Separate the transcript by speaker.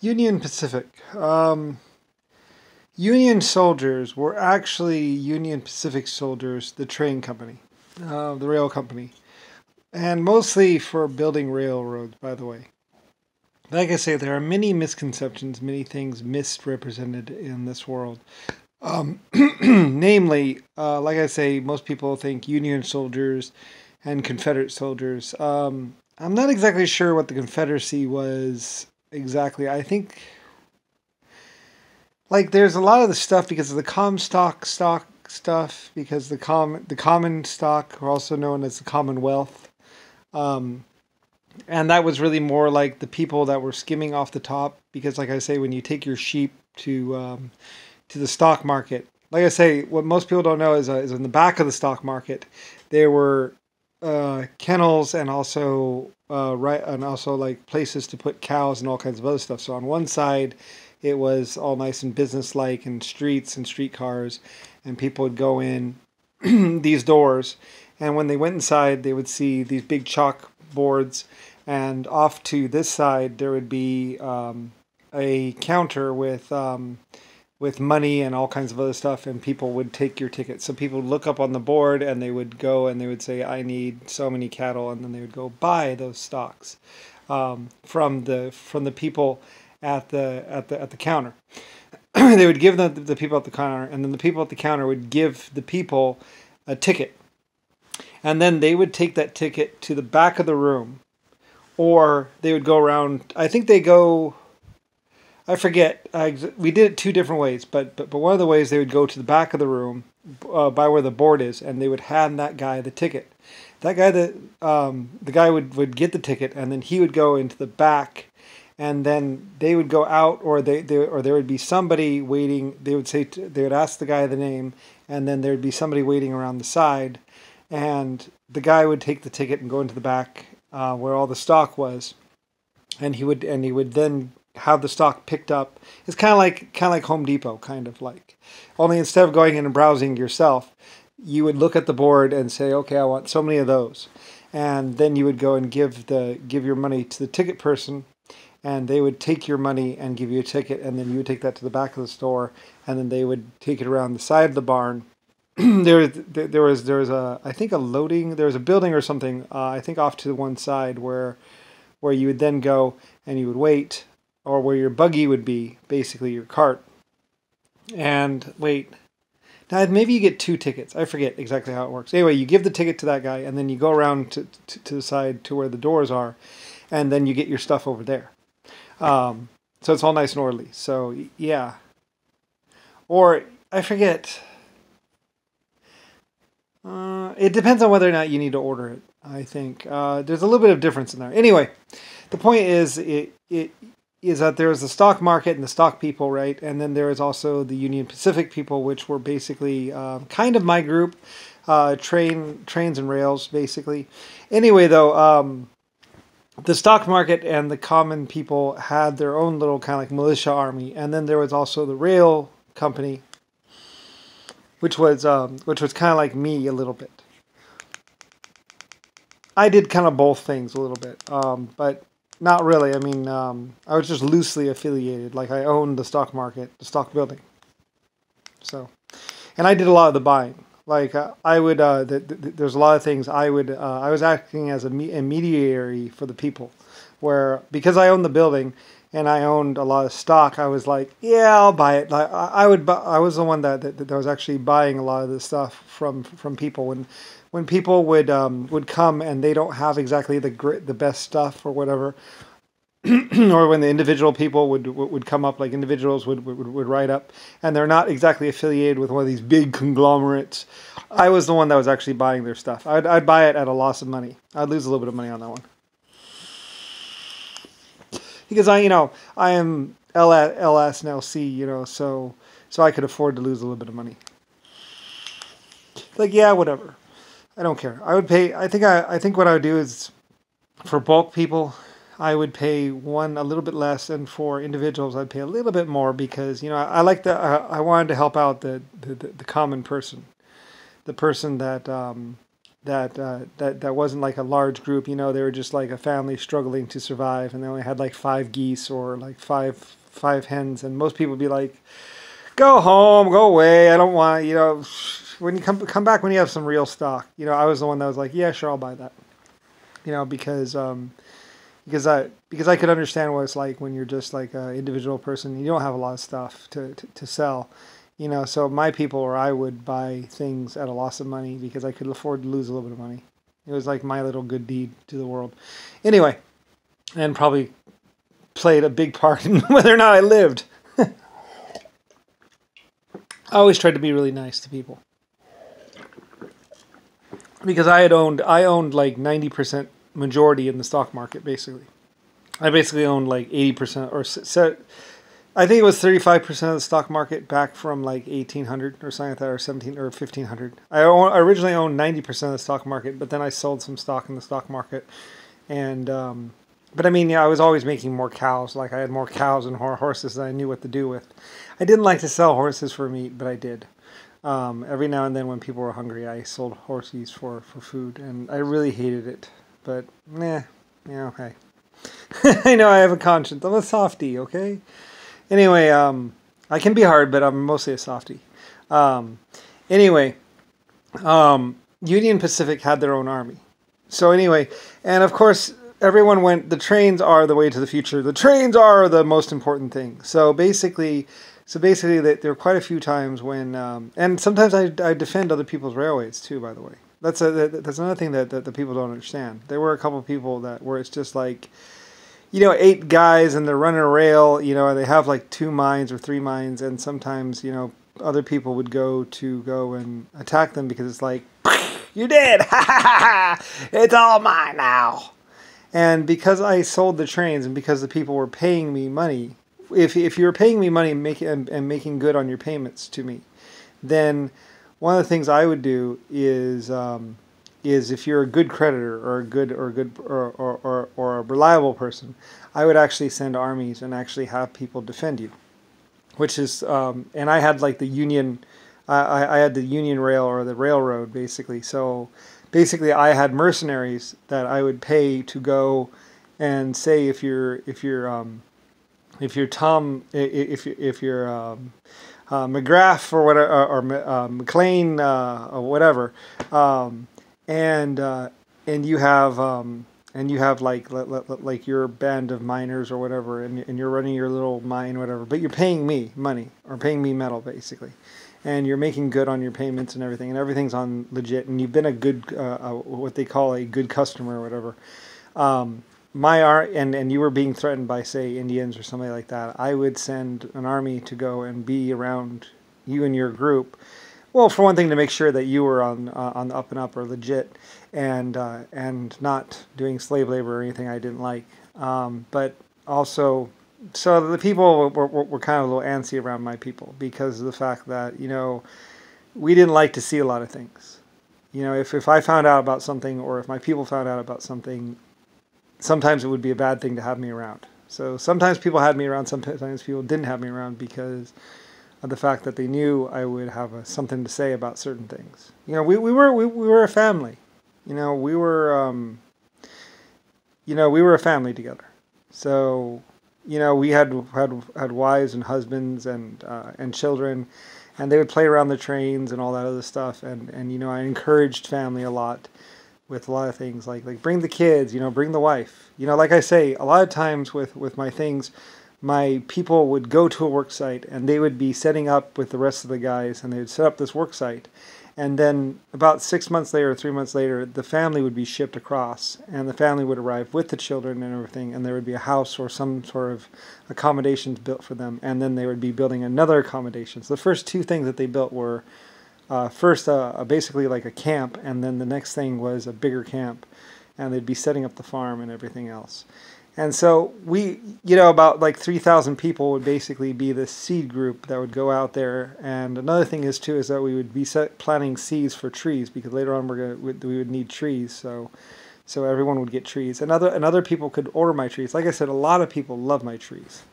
Speaker 1: Union Pacific. Union soldiers were actually Union Pacific soldiers, the train company, the rail company, and mostly for building railroads, by the way. Like I say, there are many misconceptions, many things misrepresented in this world. Namely, like I say, most people think Union soldiers and Confederate soldiers. I'm not exactly sure what the Confederacy was exactly. I think like there's a lot of the stuff because of the stock stuff because the common stock, also known as the Commonwealth, um, and that was really more like the people that were skimming off the top. Because, like I say, when you take your sheep to the stock market, like I say, what most people don't know is in the back of the stock market, there were kennels and also like places to put cows and all kinds of other stuff. So on one side, it was all nice and businesslike and streets and streetcars, and people would go in these doors, and when they went inside, they would see these big chalk boards, and off to this side there would be a counter with money and all kinds of other stuff, and people would take your ticket. So people would look up on the board and they would go and they would say, "I need so many cattle," and then they would go buy those stocks from the people at the counter. They would give the people at the counter, and then the people at the counter would give the people a ticket, and then they would take that ticket to the back of the room, or they would go around. I think they go. I forget. We did it two different ways, but one of the ways they would go to the back of the room, by where the board is, and they would hand that guy the ticket. That guy the guy would get the ticket, and then he would go into the back, and then they would go out, or there would be somebody waiting. They would they would ask the guy the name, and then there would be somebody waiting around the side, and the guy would take the ticket and go into the back where all the stock was, and he would then have the stock picked up. It's kind of like Home Depot, kind of like, only instead of going in and browsing yourself, you would look at the board and say, okay, I want so many of those, and then you would go and give your money to the ticket person, and they would take your money and give you a ticket, and then you would take that to the back of the store, and then they would take it around the side of the barn. There was a, I think, a loading. There was a building or something. I think off to the one side where you would then go and you would wait, or where your buggy would be, basically your cart, and wait. Now maybe you get two tickets. I forget exactly how it works. Anyway, you give the ticket to that guy, and then you go around to the side to where the doors are, and then you get your stuff over there. So it's all nice and orderly. So yeah, or I forget. It depends on whether or not you need to order it. I think there's a little bit of difference in there. Anyway, the point is it is that there is the stock market and the stock people, right? And then there is also the Union Pacific people, which were basically kind of my group, trains and rails, basically. Anyway, though, the stock market and the common people had their own little kind of like militia army, and then there was also the rail company, which was kind of like me a little bit. I did kind of both things a little bit, but not really. I mean, I was just loosely affiliated. Like, I owned the stock market, the stock building. So, and I did a lot of the buying. Like, I would, there's a lot of things I was acting as a mediator for the people, where, because I owned the building and I owned a lot of stock, I was like, yeah, I'll buy it. Like, I was the one that was actually buying a lot of this stuff from people when people would come and they don't have exactly the best stuff or whatever, or when the individual people would come up, like individuals would write up, and they're not exactly affiliated with one of these big conglomerates. I was the one that was actually buying their stuff. I'd buy it at a loss of money. I'd lose a little bit of money on that one, because I am LS and LC, so I could afford to lose a little bit of money. Like, yeah, whatever. I don't care. I would pay. I think what I would do is, for bulk people, I would pay one a little bit less, and for individuals, I'd pay a little bit more, because I like that. I wanted to help out the common person, the person that that wasn't like a large group. You know, they were just like a family struggling to survive, and they only had like 5 geese or like five hens, and most people would be like, "Go home, go away. I don't want, you know." When you come back when you have some real stock. You know, I was the one that was like, "Yeah, sure, I'll buy that." You know, because I could understand what it's like when you're just like an individual person. You don't have a lot of stuff to sell. You know, so my people or I would buy things at a loss of money because I could afford to lose a little bit of money. It was like my little good deed to the world. Anyway, and probably played a big part in whether or not I lived. I always tried to be really nice to people because I owned like 90% majority in the stock market basically. I basically owned like 80% or so. I think it was 35% of the stock market back from like 1800 or something like that, or 17 or 1500. I originally owned 90% of the stock market, but then I sold some stock in the stock market. And, but I mean, yeah, I was always making more cows. Like I had more cows and horses than I knew what to do with. I didn't like to sell horses for meat, but I did. Every now and then when people were hungry, I sold horses for food, and I really hated it. But, yeah, okay. I know I have a conscience. I'm a softie, okay? Anyway, I can be hard, but I'm mostly a softie. Anyway, Union Pacific had their own army. So anyway, and of course, everyone went, the trains are the way to the future. The trains are the most important thing. So basically there were quite a few times when, and sometimes I defend other people's railways too, by the way. That's another thing that the people don't understand. There were a couple of people where it's just like, you know, 8 guys and they're running a rail, you know, and they have like 2 mines or 3 mines, and sometimes, you know, other people would go and attack them because it's like, "You did! Ha ha ha! It's all mine now!" And because I sold the trains and because the people were paying me money, if you were paying me money and making good on your payments to me, then one of the things I would do is if you're a good creditor or a reliable person, I would actually send armies and actually have people defend you, which is and I had like the Union, I had the Union Rail or the railroad basically. So basically, I had mercenaries that I would pay to go and say if you're McGrath or whatever or McLean or whatever. And you have like your band of miners or whatever, and you're running your little mine, whatever. But you're paying me money or paying me metal, basically, and you're making good on your payments and everything's on legit, and you've been a good what they call a good customer or whatever. And you were being threatened by, say, Indians or somebody like that. I would send an army to go and be around you and your group. Well, for one thing, to make sure that you were on the up and up or legit, and not doing slave labor or anything I didn't like. But also, so the people were kind of a little antsy around my people because of the fact that, you know, we didn't like to see a lot of things. You know, if I found out about something or if my people found out about something, sometimes it would be a bad thing to have me around. So sometimes people had me around, sometimes people didn't have me around because of the fact that they knew I would have something to say about certain things. You know, we were a family. You know, we were a family together. So, you know, we had wives and husbands and children, and they would play around the trains and all that other stuff. And you know, I encouraged family a lot with a lot of things like bring the kids, you know, bring the wife. You know, like I say, a lot of times with my things, my people would go to a work site and they would be setting up with the rest of the guys, and they would set up this work site. And then about 6 months later, 3 months later, the family would be shipped across, and the family would arrive with the children and everything, and there would be a house or some sort of accommodations built for them, and then they would be building another accommodation. So the first 2 things that they built were first basically like a camp, and then the next thing was a bigger camp, and they'd be setting up the farm and everything else. And so we, you know, about like 3,000 people would basically be the seed group that would go out there. And another thing is too is that we would be planting seeds for trees, because later on we would need trees. So everyone would get trees, and other people could order my trees. Like I said, a lot of people love my trees.